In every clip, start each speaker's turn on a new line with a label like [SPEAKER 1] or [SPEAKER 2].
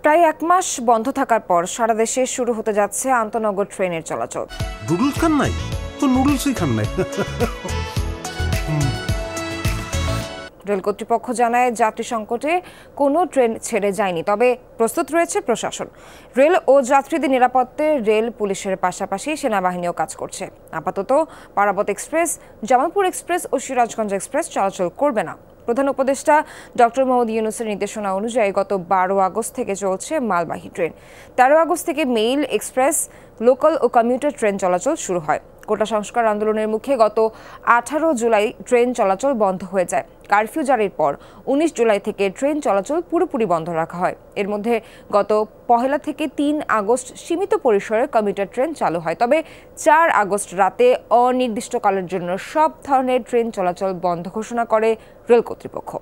[SPEAKER 1] প্রায় এক মাস বন্ধ থাকার পর সারা দেশে শুরু হতে যাচ্ছে আন্তনগর ট্রেনের চলাচল।
[SPEAKER 2] নুডলস খান নাই তো নুডলসই খান নাই।
[SPEAKER 1] রেল কর্তৃপক্ষ জানায় যাত্রী সংকটে কোনো ট্রেন ছেড়ে যায়নি, তবে প্রস্তুত রয়েছে প্রশাসন। রেল ও যাত্রীদের নিরাপত্তে রেল পুলিশের পাশাপাশি সেনাবাহিনীও কাজ করছে। আপাতত পারাবত এক্সপ্রেস, জামালপুর এক্সপ্রেস ও সিরাজগঞ্জ এক্সপ্রেস চলাচল করবে না। প্রধান উপদেষ্টা ডক্টর মোহাম্মদ ইউনূসের নির্দেশনা অনুযায়ী গত 12 আগস্ট থেকে চলছে মালবাহী ট্রেন। 13 আগস্ট থেকে মেইল, এক্সপ্রেস, লোকাল ও কমিউটার ট্রেন চলাচল শুরু হয়। কোটা সংস্কার আন্দোলনের মুখে গত 18 জুলাই ট্রেন চলাচল বন্ধ হয়ে যায়। কারফিউ জারির পর 19 জুলাই থেকে ট্রেন চলাচল পুরোপুরি বন্ধ রাখা হয়। এর মধ্যে গত 1 থেকে 3 আগস্ট সীমিত পরিসরে কমিউটার ট্রেন চালু হয়, তবে 4 আগস্ট রাতে অনির্দিষ্টকালের জন্য সব ধরনের ট্রেন চলাচল বন্ধ ঘোষণা করে রেল কর্তৃপক্ষ।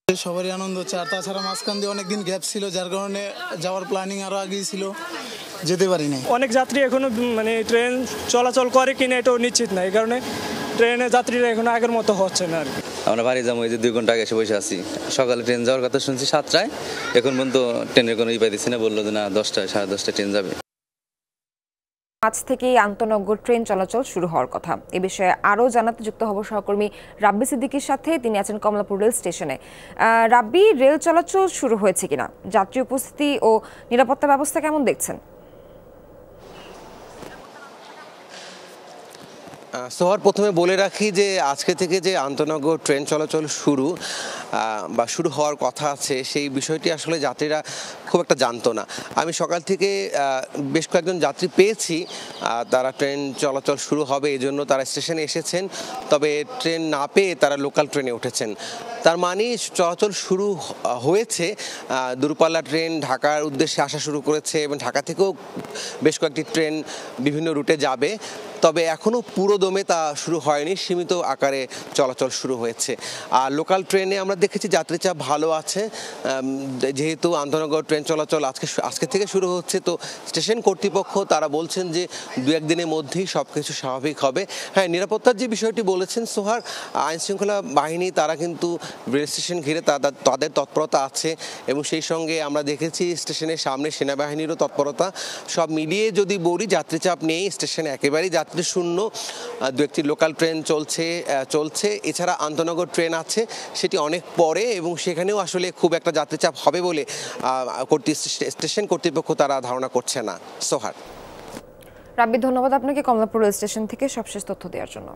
[SPEAKER 3] সবারই আনন্দ হচ্ছে, আর তাছাড়া মাঝখান দিয়ে অনেকদিন গ্যাপ ছিল, যার কারণে যাওয়ার প্ল্যানিং আরও আগেই ছিল, যেতে পারি নাই।
[SPEAKER 4] অনেক যাত্রী এখনো ট্রেন চলাচল করে কিনা এটাও নিশ্চিত না, এই কারণে ট্রেনের যাত্রীরা এখন আগের মতো হচ্ছে না আর কি।
[SPEAKER 5] আমরা বাড়ি যাবো, এই যে 2 ঘন্টা আগে এসে বসে আছি। সকালে ট্রেন যাওয়ার কথা শুনছি 7টায়, এখন পর্যন্ত ট্রেনের কোনো পাইতেছি না। বললো যে না 10টায়, 10:30টায় ট্রেন যাবে।
[SPEAKER 1] আজ থেকেই আন্তনগর ট্রেন চলাচল শুরু হওয়ার কথা। এ বিষয়ে আরও জানাতে যুক্ত হব সহকর্মী রাব্বি সিদ্দিকীর সাথে। তিনি আছেন কমলাপুর রেল স্টেশনে। রাব্বি, রেল চলাচল শুরু হয়েছে কিনা, যাত্রী উপস্থিতি ও নিরাপত্তা ব্যবস্থা কেমন দেখছেন?
[SPEAKER 6] সোহার, প্রথমে বলে রাখি যে আজকে থেকে যে আন্তনগর ট্রেন চলাচল শুরু হওয়ার কথা আছে, সেই বিষয়টি আসলে যাত্রীরা খুব একটা জানতো না। আমি সকাল থেকে বেশ কয়েকজন যাত্রী পেয়েছি, তারা ট্রেন চলাচল শুরু হবে এই জন্য তারা স্টেশনে এসেছেন, তবে ট্রেন না পেয়ে তারা লোকাল ট্রেনে উঠেছেন। তার মানে চলাচল শুরু হয়েছে। দূরপাল্লা ট্রেন ঢাকার উদ্দেশ্যে আসা শুরু করেছে এবং ঢাকা থেকেও বেশ কয়েকটি ট্রেন বিভিন্ন রুটে যাবে, তবে এখনও পুরো দমে তা শুরু হয়নি, সীমিত আকারে চলাচল শুরু হয়েছে। আর লোকাল ট্রেনে আমরা দেখেছি যাত্রী চাপ ভালো আছে। যেহেতু আন্তনগর ট্রেন চলাচল আজকে থেকে শুরু হচ্ছে, তো স্টেশন কর্তৃপক্ষ তারা বলছেন যে 2-1 দিনের মধ্যেই সব কিছু স্বাভাবিক হবে। হ্যাঁ, নিরাপত্তার যে বিষয়টি বলেছেন সোহার, আইনশৃঙ্খলা বাহিনী তারা কিন্তু রেল স্টেশন ঘিরে তাদের তৎপরতা আছে, এবং সেই সঙ্গে আমরা দেখেছি স্টেশনের সামনে সেনাবাহিনীরও তৎপরতা। সব মিলিয়ে যদি বলি, যাত্রী চাপ নেই, স্টেশনে একেবারেই যাত্রী শূন্য। 2-1টি লোকাল ট্রেন চলছে। এছাড়া আন্তনগর ট্রেন আছে, সেটি অনেক পরে, এবং সেখানেও আসলে খুব একটা যাত্রী চাপ হবে বলে স্টেশন কর্তৃপক্ষ তারা ধারণা করছে না। সোহার।
[SPEAKER 1] রাব্বি, ধন্যবাদ আপনাকে কমলাপুর রেল স্টেশন থেকে সবশেষ তথ্য দেওয়ার জন্য।